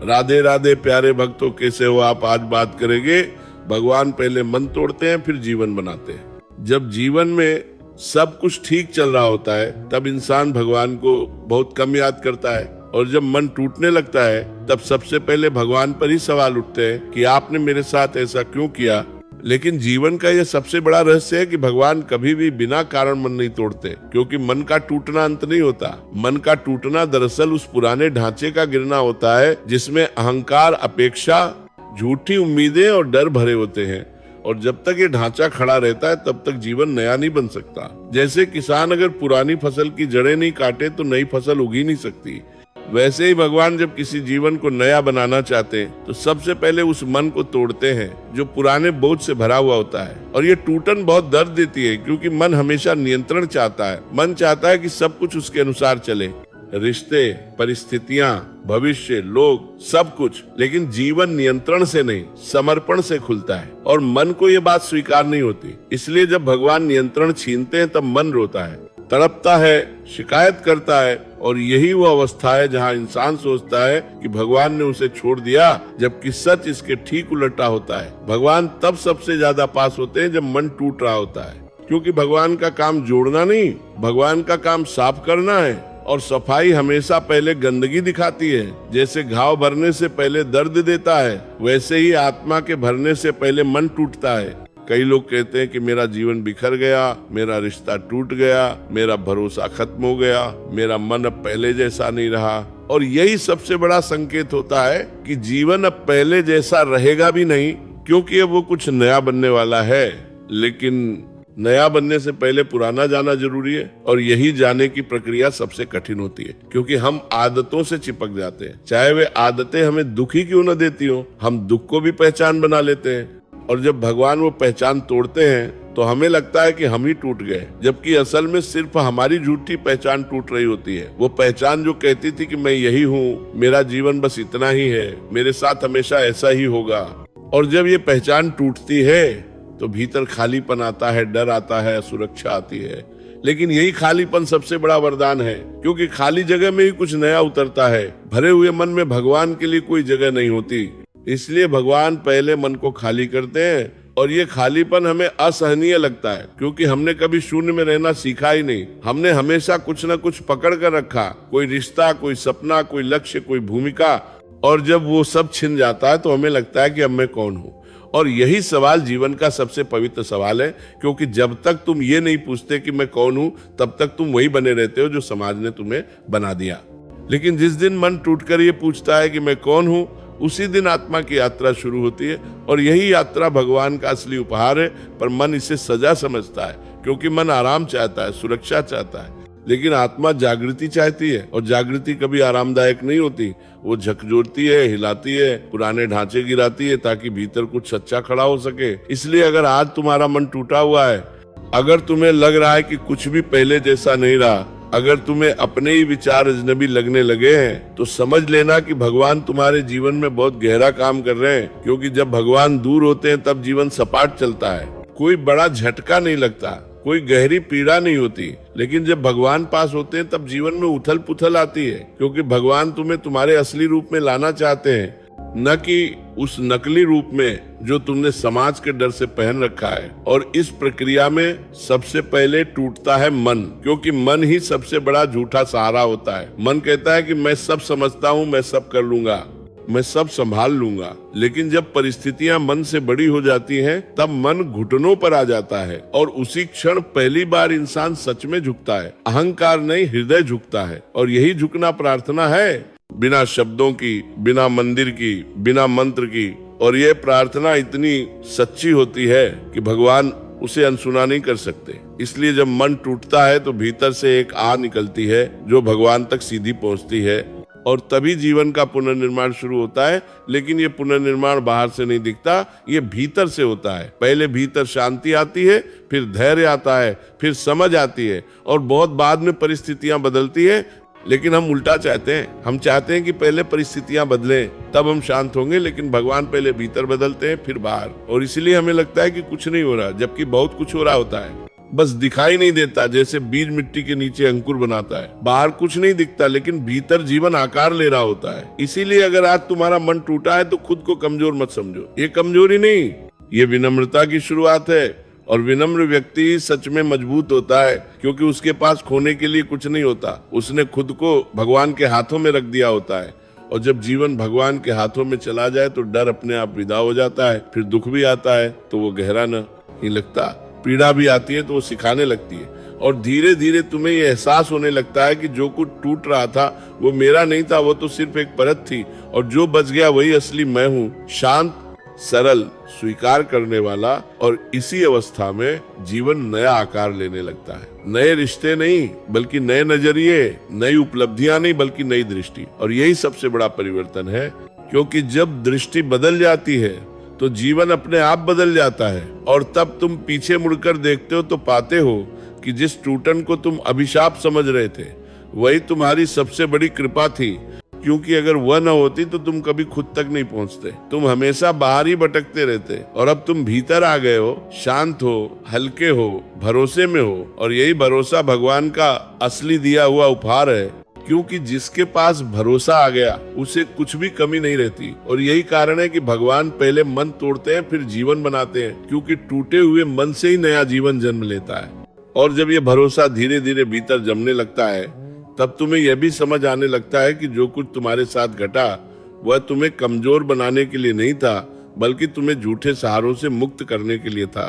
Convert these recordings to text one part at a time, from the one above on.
राधे राधे प्यारे भक्तों, कैसे हो आप? आज बात करेंगे, भगवान पहले मन तोड़ते हैं फिर जीवन बनाते हैं। जब जीवन में सब कुछ ठीक चल रहा होता है तब इंसान भगवान को बहुत कम याद करता है, और जब मन टूटने लगता है तब सबसे पहले भगवान पर ही सवाल उठते हैं कि आपने मेरे साथ ऐसा क्यों किया। लेकिन जीवन का यह सबसे बड़ा रहस्य है कि भगवान कभी भी बिना कारण मन नहीं तोड़ते, क्योंकि मन का टूटना अंत नहीं होता। मन का टूटना दरअसल उस पुराने ढांचे का गिरना होता है जिसमें अहंकार, अपेक्षा, झूठी उम्मीदें और डर भरे होते हैं। और जब तक ये ढांचा खड़ा रहता है तब तक जीवन नया नहीं बन सकता। जैसे किसान अगर पुरानी फसल की जड़ें नहीं काटे तो नई फसल उगी नहीं सकती, वैसे ही भगवान जब किसी जीवन को नया बनाना चाहते हैं तो सबसे पहले उस मन को तोड़ते हैं जो पुराने बोझ से भरा हुआ होता है। और ये टूटन बहुत दर्द देती है, क्योंकि मन हमेशा नियंत्रण चाहता है। मन चाहता है कि सब कुछ उसके अनुसार चले, रिश्ते, परिस्थितियां, भविष्य, लोग, सब कुछ। लेकिन जीवन नियंत्रण से नहीं, समर्पण से खुलता है, और मन को ये बात स्वीकार नहीं होती। इसलिए जब भगवान नियंत्रण छीनते हैं तब मन रोता है, तड़पता है, शिकायत करता है। और यही वो अवस्था है जहाँ इंसान सोचता है कि भगवान ने उसे छोड़ दिया, जबकि सच इसके ठीक उल्टा होता है। भगवान तब सबसे ज्यादा पास होते हैं जब मन टूट रहा होता है, क्योंकि भगवान का काम जोड़ना नहीं, भगवान का काम साफ करना है। और सफाई हमेशा पहले गंदगी दिखाती है। जैसे घाव भरने से पहले दर्द देता है, वैसे ही आत्मा के भरने से पहले मन टूटता है। कई लोग कहते हैं कि मेरा जीवन बिखर गया, मेरा रिश्ता टूट गया, मेरा भरोसा खत्म हो गया, मेरा मन अब पहले जैसा नहीं रहा। और यही सबसे बड़ा संकेत होता है कि जीवन अब पहले जैसा रहेगा भी नहीं, क्योंकि अब वो कुछ नया बनने वाला है। लेकिन नया बनने से पहले पुराना जाना जरूरी है, और यही जाने की प्रक्रिया सबसे कठिन होती है, क्योंकि हम आदतों से चिपक जाते हैं। चाहे वे आदतें हमें दुखी क्यों न देती हो, हम दुख को भी पहचान बना लेते हैं। और जब भगवान वो पहचान तोड़ते हैं तो हमें लगता है कि हम ही टूट गए, जबकि असल में सिर्फ हमारी झूठी पहचान टूट रही होती है। वो पहचान जो कहती थी कि मैं यही हूँ, मेरा जीवन बस इतना ही है, मेरे साथ हमेशा ऐसा ही होगा। और जब ये पहचान टूटती है तो भीतर खालीपन आता है, डर आता है, असुरक्षा आती है। लेकिन यही खालीपन सबसे बड़ा वरदान है, क्योंकि खाली जगह में ही कुछ नया उतरता है। भरे हुए मन में भगवान के लिए कोई जगह नहीं होती। इसलिए भगवान पहले मन को खाली करते हैं, और ये खालीपन हमें असहनीय लगता है, क्योंकि हमने कभी शून्य में रहना सीखा ही नहीं। हमने हमेशा कुछ न कुछ पकड़ कर रखा, कोई रिश्ता, कोई सपना, कोई लक्ष्य, कोई भूमिका। और जब वो सब छिन जाता है तो हमें लगता है कि अब मैं कौन हूँ। और यही सवाल जीवन का सबसे पवित्र सवाल है, क्योंकि जब तक तुम ये नहीं पूछते कि मैं कौन हूँ, तब तक तुम वही बने रहते हो जो समाज ने तुम्हें बना दिया। लेकिन जिस दिन मन टूटकर ये पूछता है कि मैं कौन हूँ, उसी दिन आत्मा की यात्रा शुरू होती है। और यही यात्रा भगवान का असली उपहार है। पर मन इसे सजा समझता है, क्योंकि मन आराम चाहता है, सुरक्षा चाहता है। लेकिन आत्मा जागृति चाहती है, और जागृति कभी आरामदायक नहीं होती। वो झकझोरती है, हिलाती है, पुराने ढांचे गिराती है, ताकि भीतर कुछ सच्चा खड़ा हो सके। इसलिए अगर आज तुम्हारा मन टूटा हुआ है, अगर तुम्हें लग रहा है कि कुछ भी पहले जैसा नहीं रहा, अगर तुम्हें अपने ही विचार अजनबी लगने लगे हैं, तो समझ लेना कि भगवान तुम्हारे जीवन में बहुत गहरा काम कर रहे हैं। क्योंकि जब भगवान दूर होते हैं तब जीवन सपाट चलता है, कोई बड़ा झटका नहीं लगता, कोई गहरी पीड़ा नहीं होती। लेकिन जब भगवान पास होते हैं तब जीवन में उथल पुथल आती है, क्योंकि भगवान तुम्हें तुम्हारे असली रूप में लाना चाहते हैं, न कि उस नकली रूप में जो तुमने समाज के डर से पहन रखा है। और इस प्रक्रिया में सबसे पहले टूटता है मन, क्योंकि मन ही सबसे बड़ा झूठा सहारा होता है। मन कहता है कि मैं सब समझता हूँ, मैं सब कर लूंगा, मैं सब संभाल लूंगा। लेकिन जब परिस्थितियां मन से बड़ी हो जाती हैं, तब मन घुटनों पर आ जाता है, और उसी क्षण पहली बार इंसान सच में झुकता है। अहंकार नहीं, हृदय झुकता है। और यही झुकना प्रार्थना है, बिना शब्दों की, बिना मंदिर की, बिना मंत्र की। और ये प्रार्थना इतनी सच्ची होती है कि भगवान उसे अनसुना नहीं कर सकते। इसलिए जब मन टूटता है तो भीतर से एक आह निकलती है जो भगवान तक सीधी पहुंचती है, और तभी जीवन का पुनर्निर्माण शुरू होता है। लेकिन ये पुनर्निर्माण बाहर से नहीं दिखता, ये भीतर से होता है। पहले भीतर शांति आती है, फिर धैर्य आता है, फिर समझ आती है, और बहुत बाद में परिस्थितियां बदलती है। लेकिन हम उल्टा चाहते हैं, हम चाहते हैं कि पहले परिस्थितियां बदलें तब हम शांत होंगे। लेकिन भगवान पहले भीतर बदलते हैं, फिर बाहर। और इसलिए हमें लगता है कि कुछ नहीं हो रहा, जबकि बहुत कुछ हो रहा होता है। बस दिखाई नहीं देता, जैसे बीज मिट्टी के नीचे अंकुर बनाता है। बाहर कुछ नहीं दिखता, लेकिन भीतर जीवन आकार ले रहा होता है। इसीलिए अगर आज तुम्हारा मन टूटा है तो खुद को कमजोर मत समझो। ये कमजोरी नहीं, ये विनम्रता की शुरुआत है। और विनम्र व्यक्ति सच में मजबूत होता है, क्योंकि उसके पास खोने के लिए कुछ नहीं होता। उसने खुद को भगवान के हाथों में रख दिया होता है। और जब जीवन भगवान के हाथों में चला जाए तो डर अपने आप विदा हो जाता है। फिर दुख भी आता है तो वो गहरा नहीं लगता, पीड़ा भी आती है तो वो सिखाने लगती है। और धीरे धीरे तुम्हें ये एहसास होने लगता है कि जो कुछ टूट रहा था वो मेरा नहीं था, वो तो सिर्फ एक परत थी, और जो बच गया वही असली मैं हूँ। शांत, सरल, स्वीकार करने वाला। और इसी अवस्था में जीवन नया आकार लेने लगता है। नए रिश्ते नहीं बल्कि नए नजरिए, नई उपलब्धियां नहीं बल्कि नई दृष्टि। और यही सबसे बड़ा परिवर्तन है, क्योंकि जब दृष्टि बदल जाती है तो जीवन अपने आप बदल जाता है। और तब तुम पीछे मुड़कर देखते हो तो पाते हो कि जिस टूटन को तुम अभिशाप समझ रहे थे वही तुम्हारी सबसे बड़ी कृपा थी। क्योंकि अगर वह न होती तो तुम कभी खुद तक नहीं पहुंचते, तुम हमेशा बाहर ही भटकते रहते। और अब तुम भीतर आ गए हो, शांत हो, हल्के हो, भरोसे में हो। और यही भरोसा भगवान का असली दिया हुआ उपहार है, क्योंकि जिसके पास भरोसा आ गया उसे कुछ भी कमी नहीं रहती। और यही कारण है कि भगवान पहले मन तोड़ते हैं फिर जीवन बनाते हैं, क्योंकि टूटे हुए मन से ही नया जीवन जन्म लेता है। और जब ये भरोसा धीरे धीरे भीतर जमने लगता है तब तुम्हें यह भी समझ आने लगता है कि जो कुछ तुम्हारे साथ घटा वह तुम्हें कमजोर बनाने के लिए नहीं था, बल्कि तुम्हें झूठे सहारों से मुक्त करने के लिए था।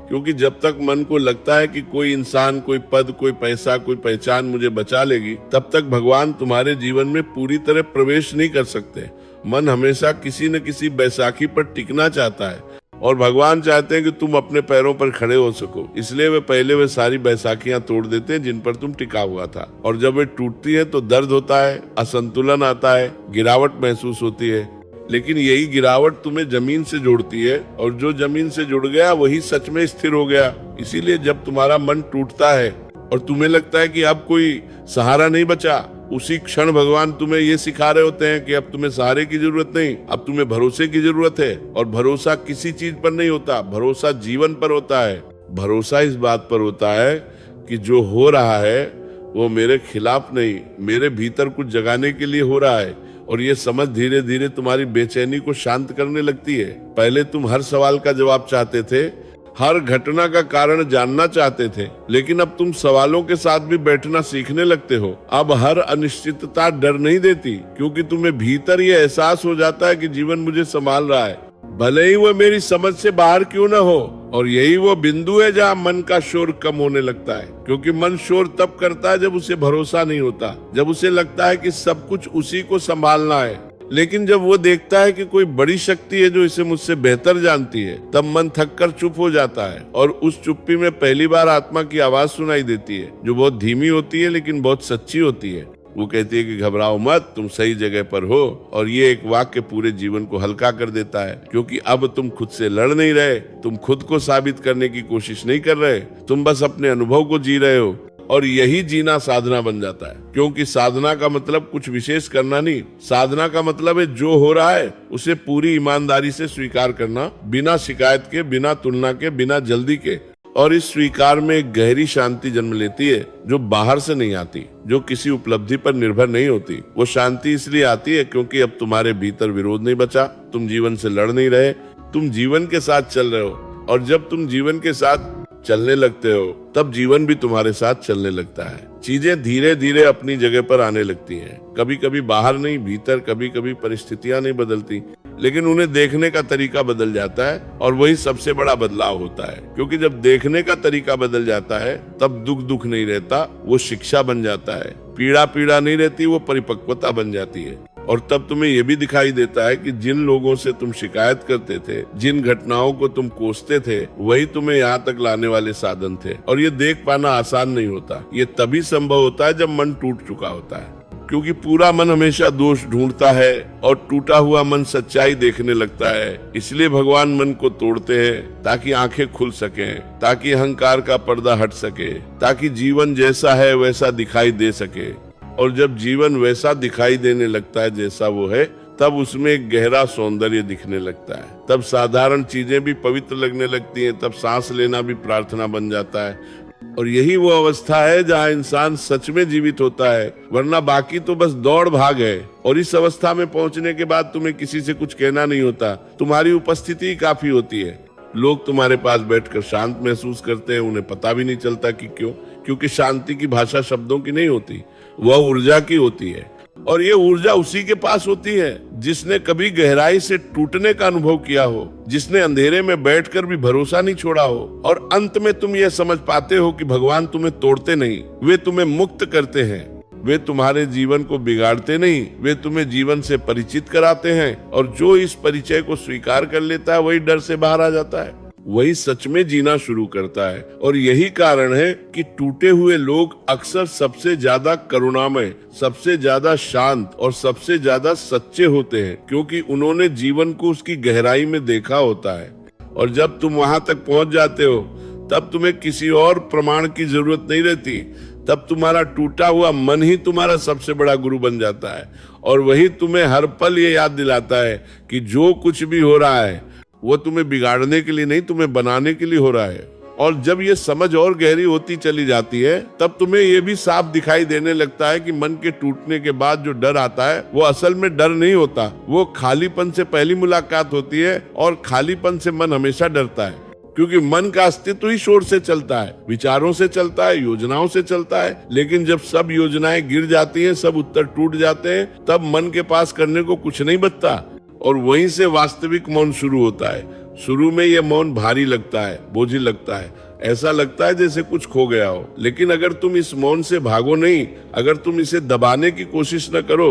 क्योंकि जब तक मन को लगता है कि कोई इंसान, कोई पद, कोई पैसा, कोई पहचान मुझे बचा लेगी, तब तक भगवान तुम्हारे जीवन में पूरी तरह प्रवेश नहीं कर सकते। मन हमेशा किसी न किसी बैसाखी पर टिकना चाहता है, और भगवान चाहते हैं कि तुम अपने पैरों पर खड़े हो सको। इसलिए वे पहले वे सारी बैसाखियां तोड़ देते हैं जिन पर तुम टिका हुआ था। और जब वे टूटती है तो दर्द होता है, असंतुलन आता है, गिरावट महसूस होती है। लेकिन यही गिरावट तुम्हें जमीन से जोड़ती है, और जो जमीन से जुड़ गया वही सच में स्थिर हो गया। इसीलिए जब तुम्हारा मन टूटता है और तुम्हें लगता है कि अब कोई सहारा नहीं बचा, उसी क्षण भगवान तुम्हें ये सिखा रहे होते हैं कि अब तुम्हें सहारे की जरूरत नहीं, अब तुम्हें भरोसे की जरूरत है। और भरोसा किसी चीज पर नहीं होता, भरोसा जीवन पर होता है। भरोसा इस बात पर होता है कि जो हो रहा है वो मेरे खिलाफ नहीं, मेरे भीतर कुछ जगाने के लिए हो रहा है। और ये समझ धीरे धीरे तुम्हारी बेचैनी को शांत करने लगती है। पहले तुम हर सवाल का जवाब चाहते थे, हर घटना का कारण जानना चाहते थे, लेकिन अब तुम सवालों के साथ भी बैठना सीखने लगते हो। अब हर अनिश्चितता डर नहीं देती, क्योंकि तुम्हें भीतर ये एहसास हो जाता है कि जीवन मुझे संभाल रहा है, भले ही वो मेरी समझ से बाहर क्यों न हो। और यही वो बिंदु है जहाँ मन का शोर कम होने लगता है, क्योंकि मन शोर तब करता है जब उसे भरोसा नहीं होता, जब उसे लगता है कि सब कुछ उसी को संभालना है। लेकिन जब वो देखता है कि कोई बड़ी शक्ति है जो इसे मुझसे बेहतर जानती है, तब मन थक कर चुप हो जाता है। और उस चुप्पी में पहली बार आत्मा की आवाज सुनाई देती है, जो बहुत धीमी होती है लेकिन बहुत सच्ची होती है। वो कहती है कि घबराओ मत, तुम सही जगह पर हो। और ये एक वाक्य पूरे जीवन को हल्का कर देता है, क्योंकि अब तुम खुद से लड़ नहीं रहे, तुम खुद को साबित करने की कोशिश नहीं कर रहे, तुम बस अपने अनुभव को जी रहे हो। और यही जीना साधना बन जाता है, क्योंकि साधना का मतलब कुछ विशेष करना नहीं, साधना का मतलब है जो हो रहा है उसे पूरी ईमानदारी से स्वीकार करना, बिना शिकायत के, बिना तुलना के, बिना जल्दी के। और इस स्वीकार में एक गहरी शांति जन्म लेती है, जो बाहर से नहीं आती, जो किसी उपलब्धि पर निर्भर नहीं होती। वो शांति इसलिए आती है क्योंकि अब तुम्हारे भीतर विरोध नहीं बचा, तुम जीवन से लड़ नहीं रहे, तुम जीवन के साथ चल रहे हो। और जब तुम जीवन के साथ चलने लगते हो तब जीवन भी तुम्हारे साथ चलने लगता है। चीजें धीरे धीरे अपनी जगह पर आने लगती हैं, कभी कभी बाहर नहीं भीतर, कभी कभी परिस्थितियां नहीं बदलती, लेकिन उन्हें देखने का तरीका बदल जाता है। और वही सबसे बड़ा बदलाव होता है, क्योंकि जब देखने का तरीका बदल जाता है तब दुख दुख नहीं रहता, वो शिक्षा बन जाता है। पीड़ा पीड़ा नहीं रहती, वो परिपक्वता बन जाती है। और तब तुम्हें यह भी दिखाई देता है कि जिन लोगों से तुम शिकायत करते थे, जिन घटनाओं को तुम कोसते थे, वही तुम्हें यहाँ तक लाने वाले साधन थे। और ये देख पाना आसान नहीं होता, ये तभी संभव होता है जब मन टूट चुका होता है, क्योंकि पूरा मन हमेशा दोष ढूंढता है और टूटा हुआ मन सच्चाई देखने लगता है। इसलिए भगवान मन को तोड़ते हैं ताकि आंखें खुल सकें, ताकि अहंकार का पर्दा हट सके, ताकि जीवन जैसा है वैसा दिखाई दे सके। और जब जीवन वैसा दिखाई देने लगता है जैसा वो है, तब उसमें एक गहरा सौंदर्य दिखने लगता है। तब साधारण चीजें भी पवित्र लगने लगती हैं, तब सांस लेना भी प्रार्थना बन जाता है, और यही वो अवस्था है जहाँ इंसान सच में जीवित होता है, वरना बाकी तो बस दौड़ भाग है। और इस अवस्था में पहुंचने के बाद तुम्हें किसी से कुछ कहना नहीं होता, तुम्हारी उपस्थिति ही काफी होती है। लोग तुम्हारे पास बैठकर शांत महसूस करते हैं, उन्हें पता भी नहीं चलता कि क्यों, क्योंकि शांति की भाषा शब्दों की नहीं होती, वह ऊर्जा की होती है। और ये ऊर्जा उसी के पास होती है जिसने कभी गहराई से टूटने का अनुभव किया हो, जिसने अंधेरे में बैठकर भी भरोसा नहीं छोड़ा हो। और अंत में तुम ये समझ पाते हो कि भगवान तुम्हें तोड़ते नहीं, वे तुम्हें मुक्त करते हैं। वे तुम्हारे जीवन को बिगाड़ते नहीं, वे तुम्हें जीवन से परिचित कराते हैं। और जो इस परिचय को स्वीकार कर लेता है वही डर से बाहर आ जाता है, वही सच में जीना शुरू करता है। और यही कारण है कि टूटे हुए लोग अक्सर सबसे ज्यादा करुणामय, सबसे ज्यादा शांत और सबसे ज्यादा सच्चे होते हैं, क्योंकि उन्होंने जीवन को उसकी गहराई में देखा होता है। और जब तुम वहां तक पहुंच जाते हो तब तुम्हें किसी और प्रमाण की जरूरत नहीं रहती, तब तुम्हारा टूटा हुआ मन ही तुम्हारा सबसे बड़ा गुरु बन जाता है। और वही तुम्हें हर पल ये याद दिलाता है कि जो कुछ भी हो रहा है वो तुम्हें बिगाड़ने के लिए नहीं, तुम्हें बनाने के लिए हो रहा है। और जब ये समझ और गहरी होती चली जाती है तब तुम्हें ये भी साफ दिखाई देने लगता है कि मन के टूटने के बाद जो डर आता है वो असल में डर नहीं होता, वो खालीपन से पहली मुलाकात होती है। और खालीपन से मन हमेशा डरता है, क्योंकि मन का अस्तित्व ही शोर से चलता है, विचारों से चलता है, योजनाओं से चलता है। लेकिन जब सब योजनाएं गिर जाती हैं, सब उत्तर टूट जाते हैं, तब मन के पास करने को कुछ नहीं बचता। और वहीं से वास्तविक मौन शुरू होता है। शुरू में यह मौन भारी लगता है, बोझिल लगता है, ऐसा लगता है जैसे कुछ खो गया हो। लेकिन अगर तुम इस मौन से भागो नहीं, अगर तुम इसे दबाने की कोशिश न करो,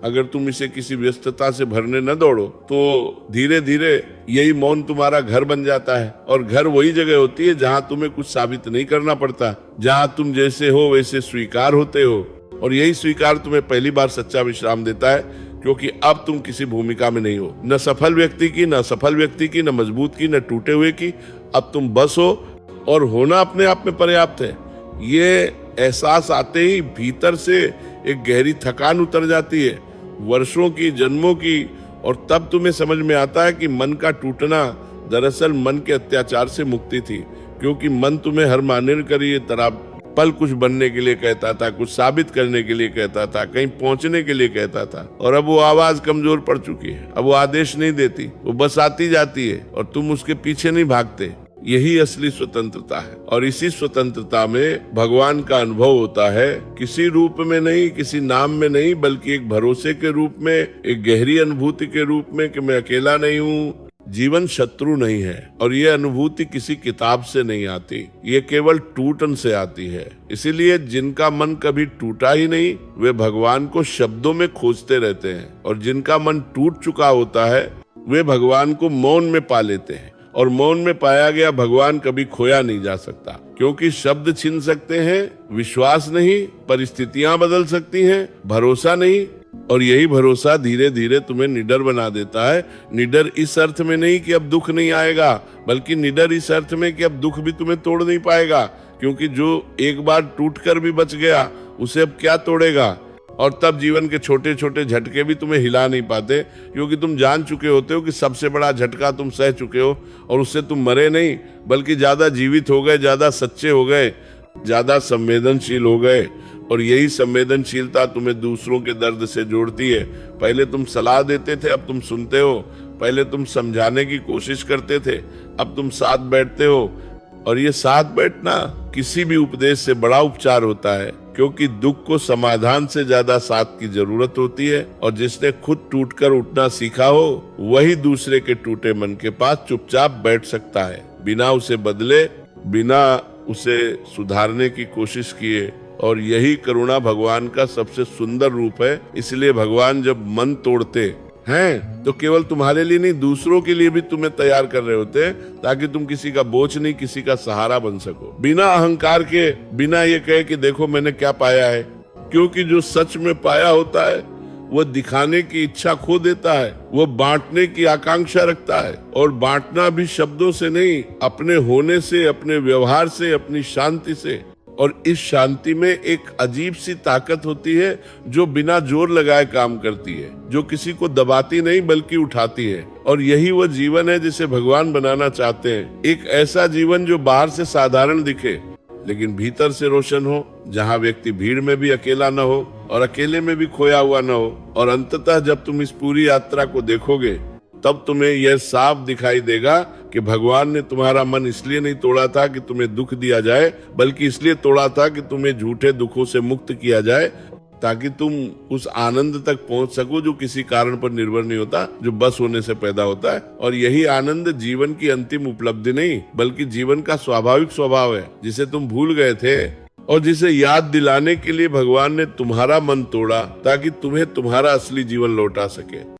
अगर तुम इसे किसी व्यस्तता से भरने न दौड़ो, तो धीरे धीरे यही मौन तुम्हारा घर बन जाता है। और घर वही जगह होती है जहाँ तुम्हें कुछ साबित नहीं करना पड़ता, जहाँ तुम जैसे हो वैसे स्वीकार होते हो। और यही स्वीकार तुम्हें पहली बार सच्चा विश्राम देता है, क्योंकि अब तुम किसी भूमिका में नहीं हो, न सफल व्यक्ति की, न असफल व्यक्ति की, न मजबूत की, न टूटे हुए की। अब तुम बस हो, और होना अपने आप में पर्याप्त है। ये एहसास आते ही भीतर से एक गहरी थकान उतर जाती है, वर्षों की, जन्मों की। और तब तुम्हें समझ में आता है कि मन का टूटना दरअसल मन के अत्याचार से मुक्ति थी, क्योंकि मन तुम्हें हर माने कर ये तरह पल कुछ बनने के लिए कहता था, कुछ साबित करने के लिए कहता था, कहीं पहुंचने के लिए कहता था। और अब वो आवाज कमजोर पड़ चुकी है, अब वो आदेश नहीं देती, वो बस आती जाती है और तुम उसके पीछे नहीं भागते। यही असली स्वतंत्रता है। और इसी स्वतंत्रता में भगवान का अनुभव होता है, किसी रूप में नहीं, किसी नाम में नहीं, बल्कि एक भरोसे के रूप में, एक गहरी अनुभूति के रूप में कि मैं अकेला नहीं हूँ, जीवन शत्रु नहीं है। और ये अनुभूति किसी किताब से नहीं आती, ये केवल टूटन से आती है। इसीलिए जिनका मन कभी टूटा ही नहीं, वे भगवान को शब्दों में खोजते रहते हैं। और जिनका मन टूट चुका होता है, वे भगवान को मौन में पा लेते हैं। और मौन में पाया गया भगवान कभी खोया नहीं जा सकता, क्योंकि शब्द छीन सकते हैं, विश्वास नहीं, परिस्थितियां बदल सकती हैं, भरोसा नहीं। और यही भरोसा धीरे धीरे तुम्हें निडर बना देता है। निडर इस अर्थ में नहीं कि अब दुख नहीं आएगा, बल्कि निडर इस अर्थ में कि अब दुख भी तुम्हें तोड़ नहीं पाएगा, क्योंकि जो एक बार टूटकर भी बच गया उसे अब क्या तोड़ेगा। और तब जीवन के छोटे छोटे झटके भी तुम्हें हिला नहीं पाते, क्योंकि तुम जान चुके होते हो कि सबसे बड़ा झटका तुम सह चुके हो, और उससे तुम मरे नहीं, बल्कि ज्यादा जीवित हो गए, ज्यादा सच्चे हो गए, ज्यादा संवेदनशील हो गए। और यही संवेदनशीलता तुम्हें दूसरों के दर्द से जोड़ती है। पहले तुम सलाह देते थे, अब तुम सुनते हो। पहले तुम समझाने की कोशिश करते थे, अब तुम साथ बैठते हो। और ये साथ बैठना किसी भी उपदेश से बड़ा उपचार होता है, क्योंकि दुख को समाधान से ज्यादा साथ की जरूरत होती है। और जिसने खुद टूटकर उठना सीखा हो, वही दूसरे के टूटे मन के पास चुपचाप बैठ सकता है, बिना उसे बदले, बिना उसे सुधारने की कोशिश किए। और यही करुणा भगवान का सबसे सुंदर रूप है। इसलिए भगवान जब मन तोड़ते हैं तो केवल तुम्हारे लिए नहीं, दूसरों के लिए भी तुम्हें तैयार कर रहे होते हैं, ताकि तुम किसी का बोझ नहीं, किसी का सहारा बन सको, बिना अहंकार के, बिना ये कहे कि देखो मैंने क्या पाया है। क्योंकि जो सच में पाया होता है वो दिखाने की इच्छा खो देता है, वो बांटने की आकांक्षा रखता है। और बांटना भी शब्दों से नहीं, अपने होने से, अपने व्यवहार से, अपनी शांति से। और इस शांति में एक अजीब सी ताकत होती है जो बिना जोर लगाए काम करती है, जो किसी को दबाती नहीं बल्कि उठाती है। और यही वो जीवन है जिसे भगवान बनाना चाहते हैं। एक ऐसा जीवन जो बाहर से साधारण दिखे, लेकिन भीतर से रोशन हो, जहाँ व्यक्ति भीड़ में भी अकेला न हो और अकेले में भी खोया हुआ न हो। और अंततः जब तुम इस पूरी यात्रा को देखोगे तब तुम्हें यह साफ दिखाई देगा कि भगवान ने तुम्हारा मन इसलिए नहीं तोड़ा था कि तुम्हें दुख दिया जाए, बल्कि इसलिए तोड़ा था कि तुम्हें झूठे दुखों से मुक्त किया जाए, ताकि तुम उस आनंद तक पहुंच सको जो किसी कारण पर निर्भर नहीं होता, जो बस होने से पैदा होता है। और यही आनंद जीवन की अंतिम उपलब्धि नहीं, बल्कि जीवन का स्वाभाविक स्वभाव है, जिसे तुम भूल गए थे और जिसे याद दिलाने के लिए भगवान ने तुम्हारा मन तोड़ा, ताकि तुम्हें तुम्हारा असली जीवन लौटा सके।